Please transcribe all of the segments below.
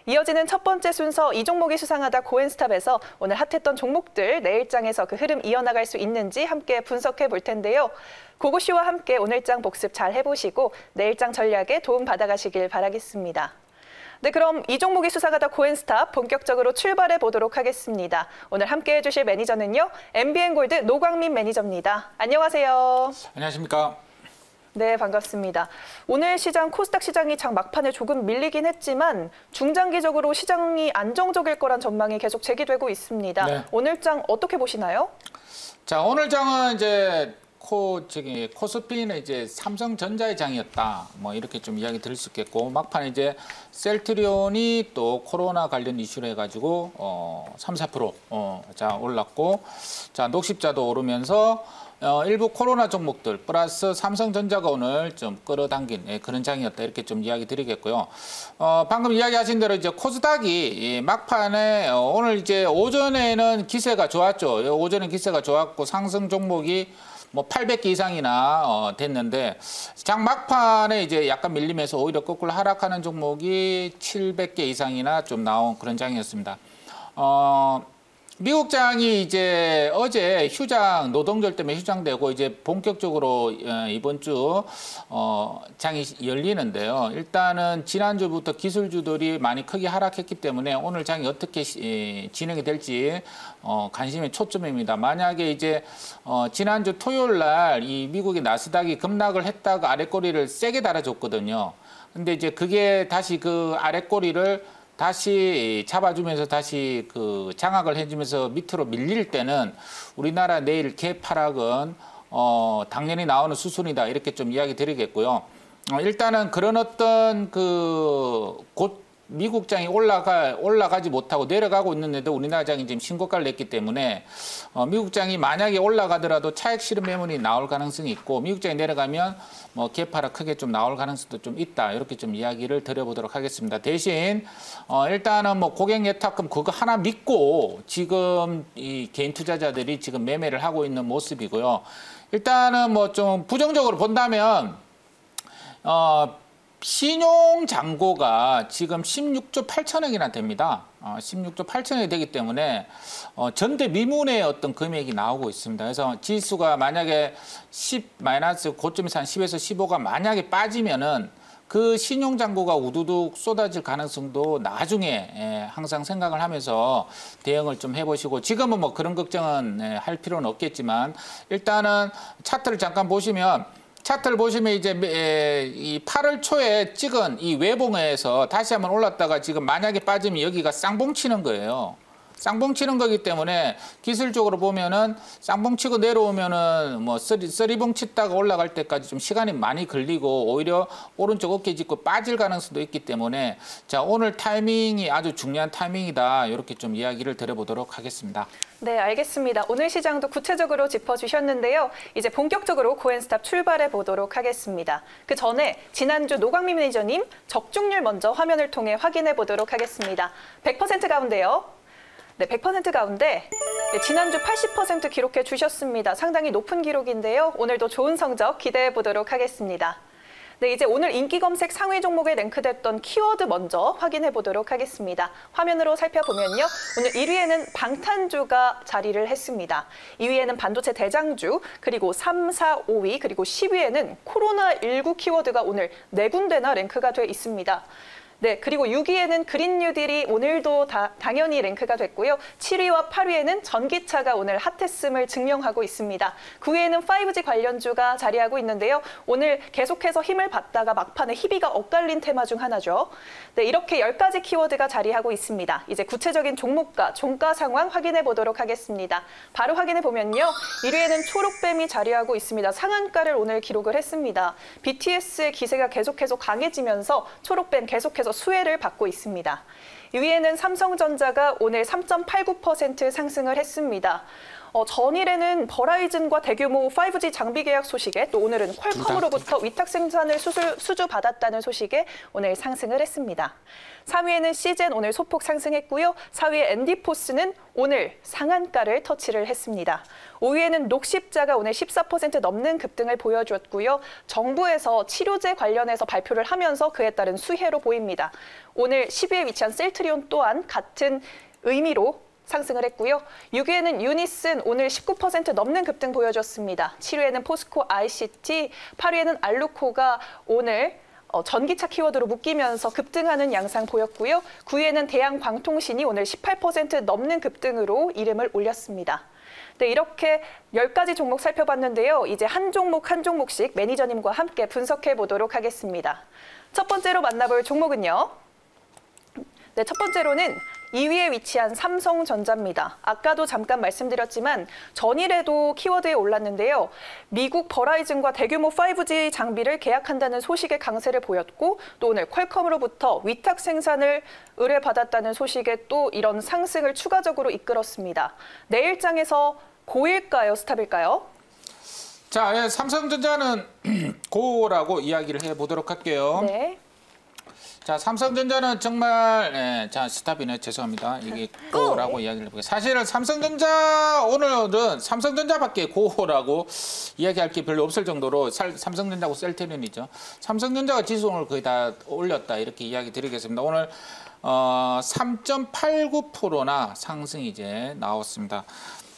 이어지는 첫 번째 순서 이 종목이 수상하다 고엔스탑에서 오늘 핫했던 종목들 내일장에서 그 흐름 이어나갈 수 있는지 함께 분석해 볼 텐데요. 고고쇼와 함께 오늘장 복습 잘 해보시고 내일장 전략에 도움 받아가시길 바라겠습니다. 네, 그럼 이 종목이 수상하다 고엔스탑 본격적으로 출발해 보도록 하겠습니다. 오늘 함께 해주실 매니저는요. MBN골드 노광민 매니저입니다. 안녕하세요. 안녕하십니까. 네, 반갑습니다. 오늘 시장 코스닥 시장이 장 막판에 조금 밀리긴 했지만 중장기적으로 시장이 안정적일 거란 전망이 계속 제기되고 있습니다. 네. 오늘 장 어떻게 보시나요? 자, 오늘 장은 이제 코스피는 이제 삼성전자의 장이었다. 뭐 이렇게 좀 이야기 드릴 수 있겠고 막판에 이제 셀트리온이 또 코로나 관련 이슈로 해가지고 3, 4% 자 올랐고 자 녹십자도 오르면서 일부 코로나 종목들 플러스 삼성전자가 오늘 좀 끌어당긴 그런 장이었다 이렇게 좀 이야기 드리겠고요. 방금 이야기하신 대로 이제 코스닥이 막판에 오늘 이제 오전에는 기세가 좋았죠. 오전에 기세가 좋았고 상승 종목이 뭐 800개 이상이나 됐는데 장 막판에 이제 약간 밀리면서 오히려 거꾸로 하락하는 종목이 700개 이상이나 좀 나온 그런 장이었습니다. 미국 장이 이제 어제 휴장 노동절 때문에 휴장되고 이제 본격적으로 이번 주 장이 열리는데요. 일단은 지난주부터 기술주들이 많이 크게 하락했기 때문에 오늘 장이 어떻게 진행이 될지 관심의 초점입니다. 만약에 이제 지난주 토요일 날 이 미국의 나스닥이 급락을 했다가 아랫꼬리를 세게 달아줬거든요. 근데 이제 그게 다시 그 아랫꼬리를 다시 잡아주면서 다시 그 장악을 해주면서 밑으로 밀릴 때는 우리나라 내일 개파락은 당연히 나오는 수순이다 이렇게 좀 이야기 드리겠고요. 일단은 그런 어떤 곧 미국 장이 올라가지 못하고 내려가고 있는데도 우리나라 장이 지금 신고가를 냈기 때문에 미국 장이 만약에 올라가더라도 차익 실현 매물이 나올 가능성이 있고 미국 장이 내려가면 뭐 개파락 크게 좀 나올 가능성도 좀 있다 이렇게 좀 이야기를 드려보도록 하겠습니다. 대신 일단은 뭐 고객 예탁금 그거 하나 믿고 지금 이 개인 투자자들이 지금 매매를 하고 있는 모습이고요. 일단은 뭐 좀 부정적으로 본다면 신용 잔고가 지금 16조 8천억이나 됩니다. 16조 8천억이 되기 때문에 전대 미문의 어떤 금액이 나오고 있습니다. 그래서 지수가 만약에 10 마이너스 고점에서 한 10에서 15가 만약에 빠지면은 그 신용 잔고가 우두둑 쏟아질 가능성도 나중에 항상 생각을 하면서 대응을 좀 해보시고 지금은 뭐 그런 걱정은 할 필요는 없겠지만 일단은 차트를 잠깐 보시면 차트를 보시면 이제 이 8월 초에 찍은 이 외봉에서 다시 한번 올랐다가 지금 만약에 빠지면 여기가 쌍봉 치는 거예요. 쌍봉 치는 거기 때문에 기술적으로 보면은 쌍봉 치고 내려오면은 뭐 쓰리봉 치다가 올라갈 때까지 좀 시간이 많이 걸리고 오히려 오른쪽 어깨 짚고 빠질 가능성도 있기 때문에 자 오늘 타이밍이 아주 중요한 타이밍이다 이렇게 좀 이야기를 드려보도록 하겠습니다. 네, 알겠습니다. 오늘 시장도 구체적으로 짚어주셨는데요. 이제 본격적으로 고엔스탑 출발해 보도록 하겠습니다. 그 전에 지난주 노광민 매니저님 적중률 먼저 화면을 통해 확인해 보도록 하겠습니다. 100% 가운데요. 네, 100% 가운데 지난주 80% 기록해 주셨습니다. 상당히 높은 기록인데요. 오늘도 좋은 성적 기대해 보도록 하겠습니다. 네, 이제 오늘 인기 검색 상위 종목에 랭크됐던 키워드 먼저 확인해 보도록 하겠습니다. 화면으로 살펴보면요. 오늘 1위에는 방탄주가 자리를 했습니다. 2위에는 반도체 대장주, 그리고 3, 4, 5위, 그리고 10위에는 코로나19 키워드가 오늘 4군데나 랭크가 돼 있습니다. 네, 그리고 6위에는 그린 뉴딜이 오늘도 당연히 랭크가 됐고요. 7위와 8위에는 전기차가 오늘 핫했음을 증명하고 있습니다. 9위에는 5G 관련주가 자리하고 있는데요. 오늘 계속해서 힘을 받다가 막판에 희비가 엇갈린 테마 중 하나죠. 네, 이렇게 10가지 키워드가 자리하고 있습니다. 이제 구체적인 종목과 종가 상황 확인해 보도록 하겠습니다. 바로 확인해 보면요. 1위에는 초록뱀이 자리하고 있습니다. 상한가를 오늘 기록을 했습니다. BTS의 기세가 계속해서 강해지면서 초록뱀 계속해서 수혜를 받고 있습니다. 2위에는 삼성전자가 오늘 3.89% 상승을 했습니다. 전일에는 버라이즌과 대규모 5G 장비 계약 소식에 또 오늘은 퀄컴으로부터 위탁 생산을 수주받았다는 소식에 오늘 상승을 했습니다. 3위에는 시젠 오늘 소폭 상승했고요. 4위의 앤디포스는 오늘 상한가를 터치를 했습니다. 5위에는 녹십자가 오늘 14% 넘는 급등을 보여주었고요. 정부에서 치료제 관련해서 발표를 하면서 그에 따른 수혜로 보입니다. 오늘 10위에 위치한 셀트리온 또한 같은 의미로 상승을 했고요. 6위에는 유니슨 오늘 19% 넘는 급등 보여줬습니다. 7위에는 포스코 ICT, 8위에는 알루코가 오늘 전기차 키워드로 묶이면서 급등하는 양상 보였고요. 9위에는 대양광통신이 오늘 18% 넘는 급등으로 이름을 올렸습니다. 네, 이렇게 10가지 종목 살펴봤는데요. 이제 한 종목 한 종목씩 매니저님과 함께 분석해 보도록 하겠습니다. 첫 번째로 만나볼 종목은요. 네, 첫 번째로는 2위에 위치한 삼성전자입니다. 아까도 잠깐 말씀드렸지만 전일에도 키워드에 올랐는데요. 미국 버라이즌과 대규모 5G 장비를 계약한다는 소식에 강세를 보였고 또 오늘 퀄컴으로부터 위탁 생산을 의뢰받았다는 소식에 또 이런 상승을 추가적으로 이끌었습니다. 내일장에서 고일까요? 스탑일까요? 자, 삼성전자는 고라고 이야기를 해보도록 할게요. 네. 자, 삼성전자는 정말 자, 스탑이네. 죄송합니다. 이게 고라고 이야기를 해볼게요. 사실은 삼성전자 오늘은 삼성전자밖에 고라고 이야기할 게 별로 없을 정도로 삼성전자하고 셀트리온이죠. 삼성전자가 지수를 거의 다 올렸다 이렇게 이야기 드리겠습니다. 오늘 3.89%나 상승이 이제 나왔습니다.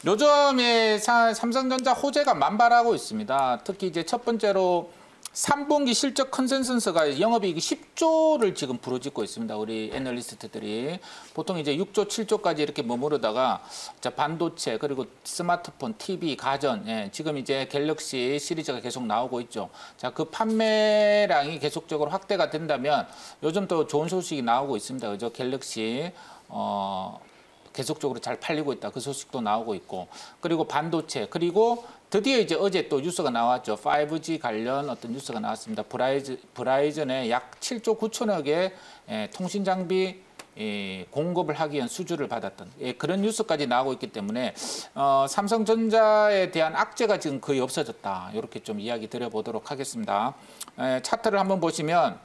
요즘에 삼성전자 호재가 만발하고 있습니다. 특히 이제 첫 번째로 3분기 실적 컨센서스가 영업이익이 10조를 지금 부르짖고 있습니다. 우리 애널리스트들이 보통 이제 6조, 7조까지 이렇게 머무르다가 자, 반도체 그리고 스마트폰, TV, 가전, 지금 이제 갤럭시 시리즈가 계속 나오고 있죠. 자, 그 판매량이 계속적으로 확대가 된다면 요즘 또 좋은 소식이 나오고 있습니다. 그죠? 갤럭시 계속적으로 잘 팔리고 있다. 그 소식도 나오고 있고 그리고 반도체 그리고 드디어 이제 어제 또 뉴스가 나왔죠. 5G 관련 어떤 뉴스가 나왔습니다. 브라이즌에 약 7조 9천억의 통신 장비 공급을 하기 위한 수주를 받았던 그런 뉴스까지 나오고 있기 때문에 삼성전자에 대한 악재가 지금 거의 없어졌다. 이렇게 좀 이야기 드려보도록 하겠습니다. 차트를 한번 보시면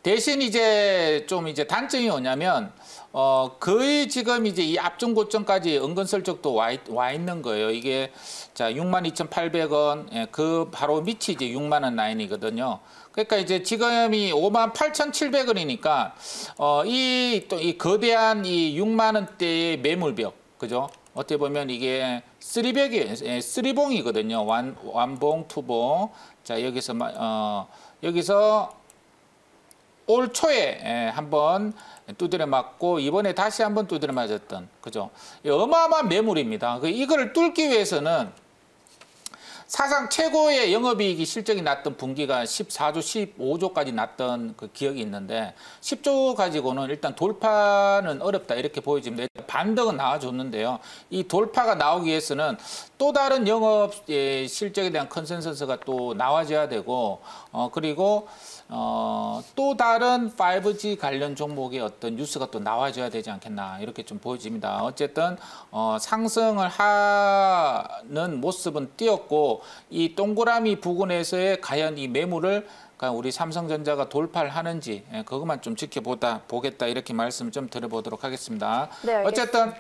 대신 이제 좀 이제 단점이 뭐냐면 거의 지금 이제 이 앞전 고점까지 은근슬쩍도 와 있는 거예요. 이게 자 62,800원, 그 바로 밑이 이제 6만 원 라인이거든요. 그러니까 이제 지금이 58,700원이니까 이 거대한 이 6만 원대의 매물벽, 그죠? 어떻게 보면 이게 쓰리벽이에요. 쓰리봉이거든요. 완봉, 투봉. 자 여기서 올 초에 한번 두드려 맞고 이번에 다시 한번 두드려 맞았던 그죠? 어마어마한 매물입니다. 이거를 뚫기 위해서는 사상 최고의 영업이익이 실적이 났던 분기가 14조, 15조까지 났던 그 기억이 있는데 10조 가지고는 일단 돌파는 어렵다 이렇게 보여집니다. 반등은 나와줬는데요. 이 돌파가 나오기 위해서는 또 다른 영업 실적에 대한 컨센서스가 또 나와줘야 되고 그리고 또 다른 5G 관련 종목의 어떤 뉴스가 또 나와줘야 되지 않겠나 이렇게 좀 보여집니다. 어쨌든 상승을 하는 모습은 띄었고 이 동그라미 부근에서의 과연 이 매물을 우리 삼성전자가 돌파를 하는지 그것만 좀 지켜보겠다 이렇게 말씀 좀 드려보도록 하겠습니다. 네, 알겠습니다. 어쨌든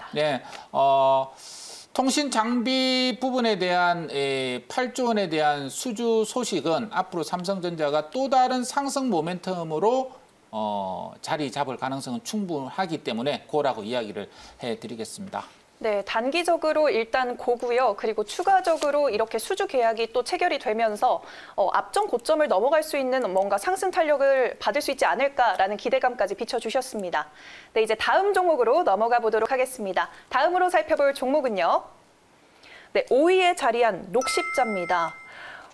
통신 장비 부분에 대한 8조 원에 대한 수주 소식은 앞으로 삼성전자가 또 다른 상승 모멘텀으로 자리 잡을 가능성은 충분하기 때문에 고라고 이야기를 해드리겠습니다. 네, 단기적으로 일단 고고요. 그리고 추가적으로 이렇게 수주 계약이 또 체결이 되면서 앞전 고점을 넘어갈 수 있는 뭔가 상승 탄력을 받을 수 있지 않을까라는 기대감까지 비춰주셨습니다. 네, 이제 다음 종목으로 넘어가 보도록 하겠습니다. 다음으로 살펴볼 종목은요. 네, 5위에 자리한 녹십자입니다.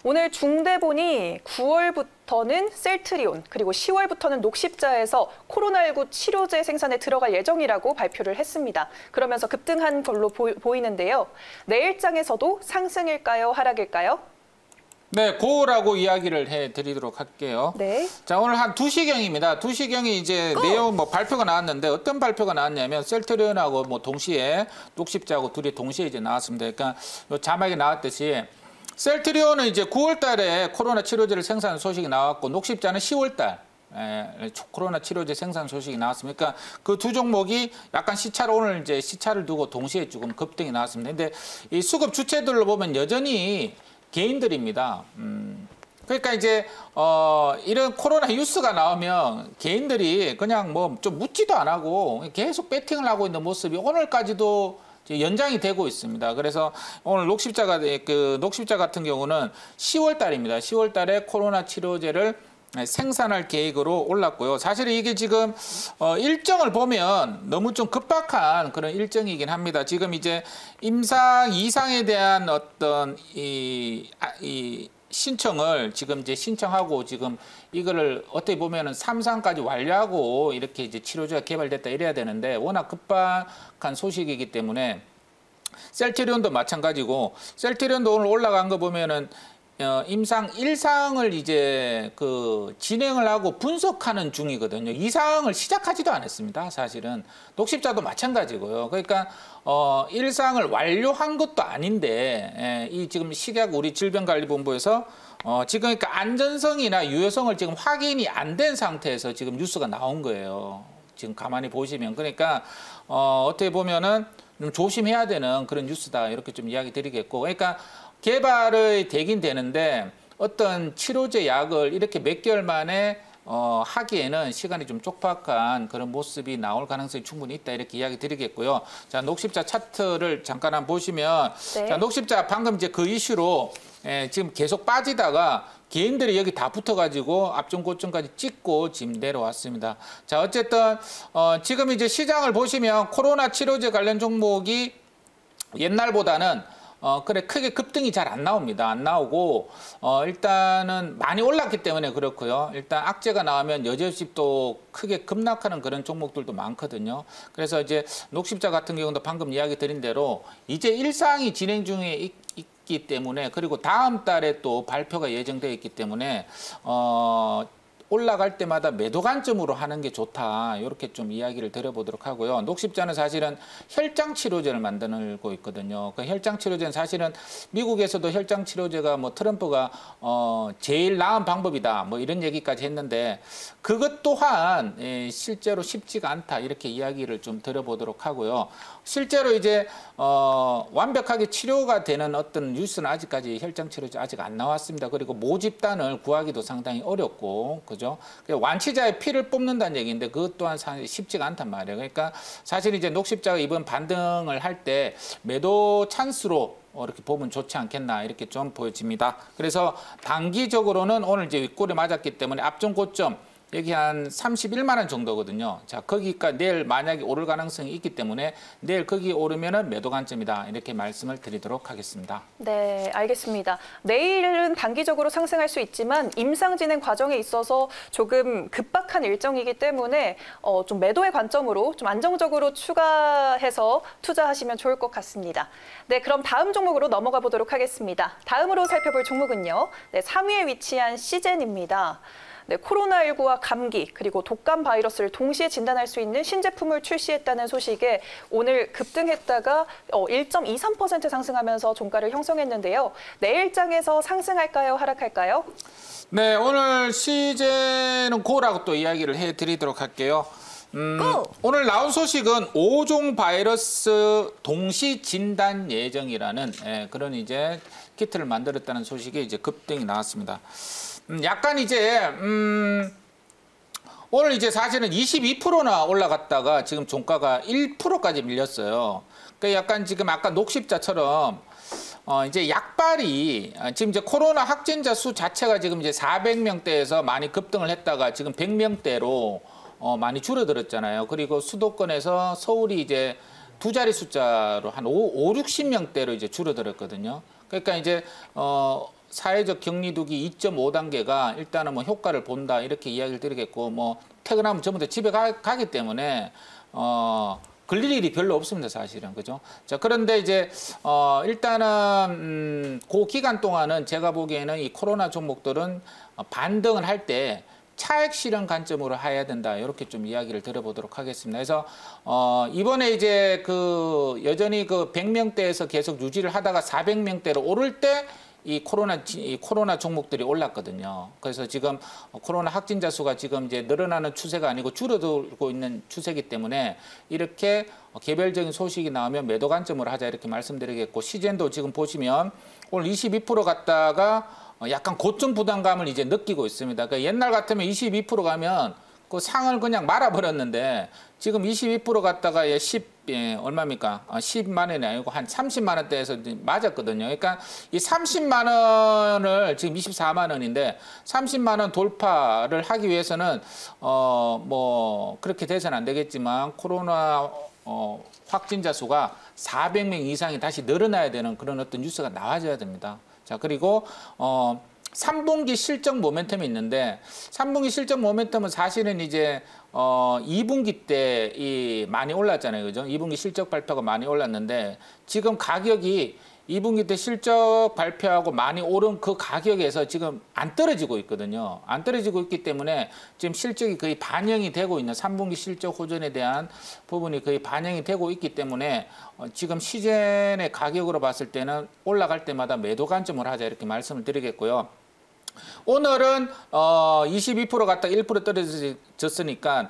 오늘 중대본이 9월부터는 셀트리온 그리고 10월부터는 녹십자에서 코로나19 치료제 생산에 들어갈 예정이라고 발표를 했습니다. 그러면서 급등한 걸로 보이는데요. 내일장에서도 상승일까요? 하락일까요? 네, 고라고 이야기를 해드리도록 할게요. 네. 자, 오늘 한 2시경입니다. 2시경이 이제 내용 뭐 발표가 나왔는데 어떤 발표가 나왔냐면 셀트리온하고 뭐 동시에 녹십자하고 둘이 동시에 이제 나왔습니다. 그러니까 요 자막에 나왔듯이 셀트리온은 이제 9월 달에 코로나 치료제를 생산 소식이 나왔고 녹십자는 10월 달 코로나 치료제 생산 소식이 나왔습니다. 그러니까 그 두 종목이 약간 시차로 오늘 이제 시차를 두고 동시에 조금 급등이 나왔습니다. 근데 이 수급 주체들로 보면 여전히 개인들입니다. 그러니까 이제 이런 코로나 뉴스가 나오면 개인들이 그냥 뭐 좀 묻지도 안 하고 계속 배팅을 하고 있는 모습이 오늘까지도 연장이 되고 있습니다. 그래서 오늘 녹십자 같은 경우는 10월 달입니다. 10월 달에 코로나 치료제를 생산할 계획으로 올랐고요. 사실 이게 지금 일정을 보면 너무 좀 급박한 그런 일정이긴 합니다. 지금 이제 임상 2상에 대한 어떤 이 신청을 지금 이제 신청하고 지금 이거를 어떻게 보면은 3상까지 완료하고 이렇게 이제 치료제가 개발됐다 이래야 되는데 워낙 급박한 소식이기 때문에 셀트리온도 마찬가지고 셀트리온도 오늘 올라간 거 보면은 임상 1상을 이제 진행을 하고 분석하는 중이거든요. 2상을 시작하지도 않았습니다. 사실은 녹십자도 마찬가지고요. 그러니까 1상을 완료한 것도 아닌데 이 지금 식약 우리 질병관리본부에서 지금 그러니까 안전성이나 유효성을 지금 확인이 안 된 상태에서 지금 뉴스가 나온 거예요. 지금 가만히 보시면 그러니까 어떻게 보면은 좀 조심해야 되는 그런 뉴스다 이렇게 좀 이야기 드리겠고 그러니까. 개발이 되긴 되는데 어떤 치료제 약을 이렇게 몇 개월 만에 하기에는 시간이 좀 촉박한 그런 모습이 나올 가능성이 충분히 있다 이렇게 이야기 드리겠고요. 자, 녹십자 차트를 잠깐 한번 보시면 네. 자, 녹십자 방금 이제 그 이슈로 지금 계속 빠지다가 개인들이 여기 다 붙어가지고 앞전 고점까지 찍고 지금 내려왔습니다. 자, 어쨌든 지금 이제 시장을 보시면 코로나 치료제 관련 종목이 옛날보다는 크게 급등이 잘 안 나옵니다. 안 나오고, 일단은 많이 올랐기 때문에 그렇고요. 일단 악재가 나오면 여지없이 또 크게 급락하는 그런 종목들도 많거든요. 그래서 이제 녹십자 같은 경우도 방금 이야기 드린 대로 이제 일상이 진행 중에 있기 때문에 그리고 다음 달에 또 발표가 예정되어 있기 때문에, 올라갈 때마다 매도 관점으로 하는 게 좋다. 이렇게 좀 이야기를 드려보도록 하고요. 녹십자는 사실은 혈장 치료제를 만들고 있거든요. 그 혈장 치료제는 사실은 미국에서도 혈장 치료제가 뭐 트럼프가 제일 나은 방법이다. 뭐 이런 얘기까지 했는데 그것 또한 실제로 쉽지가 않다. 이렇게 이야기를 좀 드려보도록 하고요. 실제로 이제 완벽하게 치료가 되는 어떤 뉴스는 아직까지 혈장 치료제 아직 안 나왔습니다. 그리고 모집단을 구하기도 상당히 어렵고 그죠? 완치자의 피를 뽑는다는 얘기인데 그것 또한 쉽지가 않단 말이에요. 그러니까 사실 이제 녹십자가 이번 반등을 할 때 매도 찬스로 이렇게 보면 좋지 않겠나 이렇게 좀 보여집니다. 그래서 단기적으로는 오늘 이제 윗골에 맞았기 때문에 앞전 고점 여기 한 31만 원 정도거든요. 자, 거기가 내일 만약에 오를 가능성이 있기 때문에 내일 거기 오르면은 매도 관점이다. 이렇게 말씀을 드리도록 하겠습니다. 네, 알겠습니다. 내일은 단기적으로 상승할 수 있지만 임상 진행 과정에 있어서 조금 급박한 일정이기 때문에 좀 매도의 관점으로 좀 안정적으로 추가해서 투자하시면 좋을 것 같습니다. 네, 그럼 다음 종목으로 넘어가 보도록 하겠습니다. 다음으로 살펴볼 종목은요. 네, 3위에 위치한 시젠입니다. 네, 코로나19와 감기 그리고 독감 바이러스를 동시에 진단할 수 있는 신제품을 출시했다는 소식에 오늘 급등했다가 1.23% 상승하면서 종가를 형성했는데요. 내일장에서 상승할까요? 하락할까요? 네, 오늘 시제는 고라고 또 이야기를 해드리도록 할게요. 오늘 나온 소식은 5종 바이러스 동시 진단 예정이라는 그런 이제 키트를 만들었다는 소식이 이제 급등이 나왔습니다. 약간 이제 오늘 이제 사실은 22%나 올라갔다가 지금 종가가 1%까지 밀렸어요. 그러니까 약간 지금 아까 녹십자처럼 이제 약발이 지금 이제 코로나 확진자 수 자체가 지금 이제 400명대에서 많이 급등을 했다가 지금 100명대로 많이 줄어들었잖아요. 그리고 수도권에서 서울이 이제 두 자리 숫자로 한 60명대로 이제 줄어들었거든요. 그러니까 이제 사회적 격리두기 2.5단계가 일단은 뭐 효과를 본다 이렇게 이야기를 드리겠고 뭐 퇴근하면 전부 다 집에 가기 때문에 걸릴 일이 별로 없습니다, 사실은. 그죠? 자, 그런데 이제, 일단은, 그 기간 동안은 제가 보기에는 이 코로나 종목들은 반등을 할 때 차익 실현 관점으로 해야 된다. 이렇게 좀 이야기를 들어보도록 하겠습니다. 그래서, 이번에 이제 여전히 100명대에서 계속 유지를 하다가 400명대로 오를 때 이 코로나 종목들이 올랐거든요. 그래서 지금 코로나 확진자 수가 지금 이제 늘어나는 추세가 아니고 줄어들고 있는 추세이기 때문에 이렇게 개별적인 소식이 나오면 매도 관점으로 하자 이렇게 말씀드리겠고, 시젠도 지금 보시면 오늘 22% 갔다가 약간 고점 부담감을 이제 느끼고 있습니다. 그러니까 옛날 같으면 22% 가면 그 상을 그냥 말아버렸는데 지금 22% 갔다가 얼마입니까? 10만 원이 아니고 한 30만 원대에서 맞았거든요. 그러니까 이 30만 원을 지금 24만 원인데 30만 원 돌파를 하기 위해서는 뭐 그렇게 돼서는 안 되겠지만 코로나 확진자 수가 400명 이상이 다시 늘어나야 되는 그런 어떤 뉴스가 나와줘야 됩니다. 자, 그리고 3분기 실적 모멘텀이 있는데 3분기 실적 모멘텀은 사실은 이제 2분기 때 많이 올랐잖아요. 그죠? 2분기 실적 발표가 많이 올랐는데 지금 가격이 2분기 때 실적 발표하고 많이 오른 그 가격에서 지금 안 떨어지고 있거든요. 안 떨어지고 있기 때문에 지금 실적이 거의 반영이 되고 있는 3분기 실적 호전에 대한 부분이 거의 반영이 되고 있기 때문에 지금 시젠의 가격으로 봤을 때는 올라갈 때마다 매도 관점을 하자 이렇게 말씀을 드리겠고요. 오늘은 22% 갔다가 1% 떨어졌으니까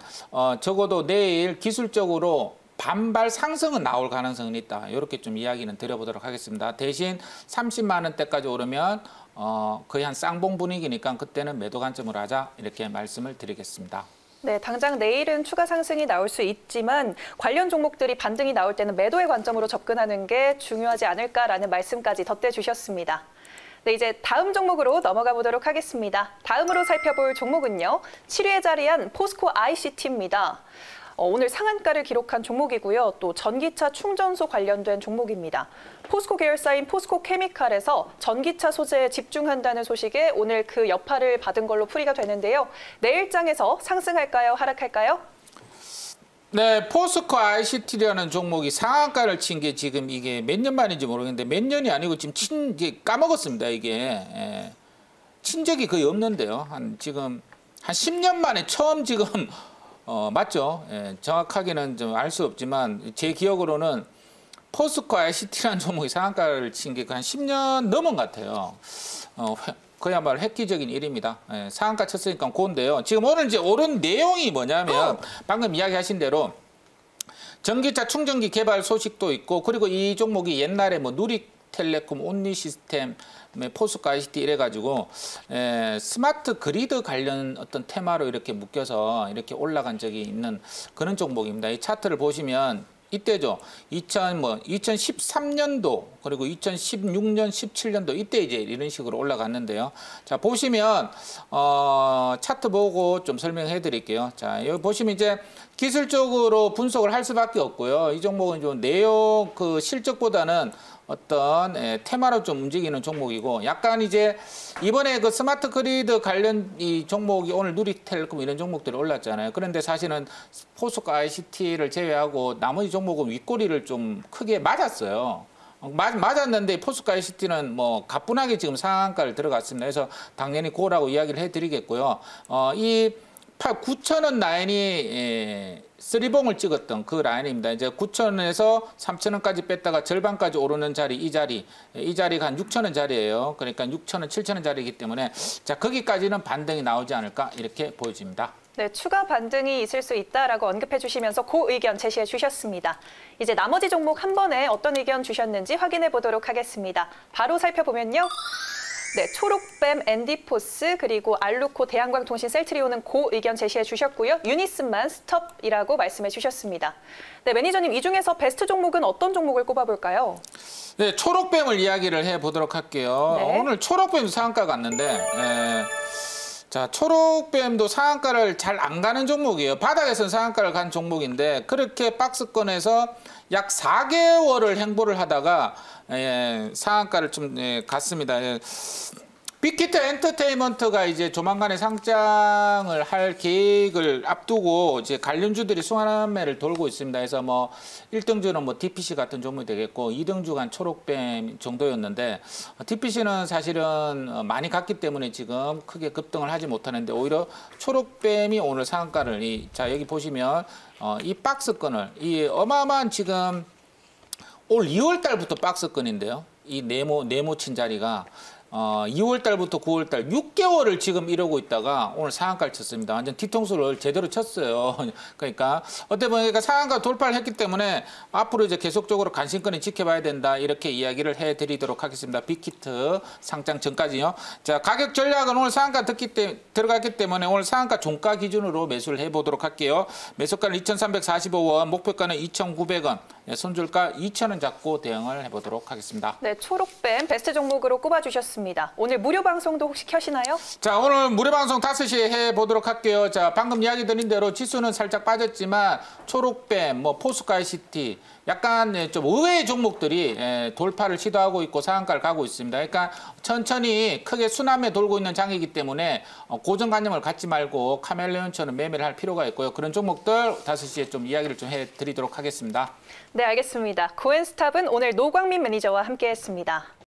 적어도 내일 기술적으로 반발 상승은 나올 가능성은 있다. 이렇게 좀 이야기는 드려보도록 하겠습니다. 대신 30만 원대까지 오르면 거의 한 쌍봉 분위기니까 그때는 매도 관점으로 하자 이렇게 말씀을 드리겠습니다. 네, 당장 내일은 추가 상승이 나올 수 있지만 관련 종목들이 반등이 나올 때는 매도의 관점으로 접근하는 게 중요하지 않을까라는 말씀까지 덧대주셨습니다. 네, 이제 다음 종목으로 넘어가 보도록 하겠습니다. 다음으로 살펴볼 종목은요, 7위에 자리한 포스코 ICT입니다. 오늘 상한가를 기록한 종목이고요. 또 전기차 충전소 관련된 종목입니다. 포스코 계열사인 포스코 케미칼에서 전기차 소재에 집중한다는 소식에 오늘 그 여파를 받은 걸로 풀이가 되는데요. 내일장에서 상승할까요? 하락할까요? 네, 포스코 ICT라는 종목이 상한가를 친 게 지금 이게 몇 년 만인지 모르겠는데 몇 년이 아니고 지금 이제 까먹었습니다. 이게 친 적이 거의 없는데요. 지금 한 10년 만에 처음 지금 맞죠? 정확하게는 좀 알 수 없지만 제 기억으로는 포스코 ICT라는 종목이 상한가를 친 게 한 10년 넘은 것 같아요. 그야말로 획기적인 일입니다. 상한가 쳤으니까 그건데요. 지금 오늘 이제 오른 내용이 뭐냐면 방금 이야기하신 대로 전기차 충전기 개발 소식도 있고 그리고 이 종목이 옛날에 뭐 누리텔레콤, 온리시스템, 포스코 ICT 이래가지고 스마트 그리드 관련 어떤 테마로 이렇게 묶여서 이렇게 올라간 적이 있는 그런 종목입니다. 이 차트를 보시면 이때죠. 2013년도 그리고 2016년, 17년도 이때 이제 이런 식으로 올라갔는데요. 자, 보시면 차트 보고 좀 설명해 드릴게요. 자, 여기 보시면 이제 기술적으로 분석을 할 수밖에 없고요. 이 종목은 좀 내용 실적보다는 어떤 테마로 좀 움직이는 종목이고 약간 이제 이번에 그 스마트 그리드 관련 이 종목이 오늘 누리텔레콤 이런 종목들이 올랐잖아요. 그런데 사실은 포스코 ICT를 제외하고 나머지 종목은 윗꼬리를 좀 크게 맞았어요. 맞았는데 포스코 ICT는 뭐 가뿐하게 지금 상한가를 들어갔습니다. 그래서 당연히 고라고 이야기를 해드리겠고요. 이 9,000원 라인이 쓰리봉을 찍었던 그 라인입니다. 이제 9,000원에서 3,000원까지 뺐다가 절반까지 오르는 자리, 이 자리가 한 6,000원 자리예요. 그러니까 6,000원, 7,000원 자리이기 때문에 자, 거기까지는 반등이 나오지 않을까 이렇게 보여집니다. 네, 추가 반등이 있을 수 있다라고 언급해 주시면서 그 의견 제시해 주셨습니다. 이제 나머지 종목 한 번에 어떤 의견 주셨는지 확인해 보도록 하겠습니다. 바로 살펴보면요. 네, 초록뱀, 엔디포스, 그리고 알루코, 대한광통신, 셀트리온은 고 의견 제시해 주셨고요. 유니슨만 스톱이라고 말씀해 주셨습니다. 네, 매니저님, 이 중에서 베스트 종목은 어떤 종목을 꼽아볼까요? 네, 초록뱀을 이야기를 해보도록 할게요. 네. 오늘 초록뱀 상한가 갔는데 자, 초록뱀도 상한가를 잘 안 가는 종목이에요. 바닥에서는 상한가를 간 종목인데 그렇게 박스권에서 약 4개월을 행보를 하다가 상한가를 좀 갔습니다. 빅히트 엔터테인먼트가 이제 조만간에 상장을 할 계획을 앞두고 이제 관련주들이 순환매를 돌고 있습니다. 그래서 뭐 1등주는 뭐 DPC 같은 종목이 되겠고 2등주가 초록뱀 정도였는데 DPC는 사실은 많이 갔기 때문에 지금 크게 급등을 하지 못하는데 오히려 초록뱀이 오늘 상한가를 자 여기 보시면 이 박스권을 이 어마어마한 지금 올 2월 달부터 박스권인데요. 이 네모친 자리가 2월 달부터 9월 달 6개월을 지금 이러고 있다가 오늘 상한가를 쳤습니다. 완전 뒤통수를 제대로 쳤어요. 그러니까 어떻게 보면 상한가 돌파를 했기 때문에 앞으로 이제 계속적으로 관심권을 지켜봐야 된다. 이렇게 이야기를 해드리도록 하겠습니다. 빅히트 상장 전까지요. 자, 가격 전략은 오늘 상한가 들어갔기 때문에 오늘 상한가 종가 기준으로 매수를 해보도록 할게요. 매수가는 2,345원, 목표가는 2,900원, 손절가 2,000원 잡고 대응을 해보도록 하겠습니다. 네, 초록뱀 베스트 종목으로 꼽아주셨습니다. 오늘 무료 방송도 혹시 켜시나요? 자, 오늘 무료 방송 5시에 해보도록 할게요. 자, 방금 이야기 드린 대로 지수는 살짝 빠졌지만 초록뱀, 뭐 포스카이시티 약간 좀 의외의 종목들이 돌파를 시도하고 있고 상한가를 가고 있습니다. 그러니까 천천히 크게 순환매 돌고 있는 장이기 때문에 고정관념을 갖지 말고 카멜레온처럼 매매를 할 필요가 있고요. 그런 종목들 5시에 좀 이야기를 좀 해드리도록 하겠습니다. 네, 알겠습니다. 고엔스탑은 오늘 노광민 매니저와 함께했습니다.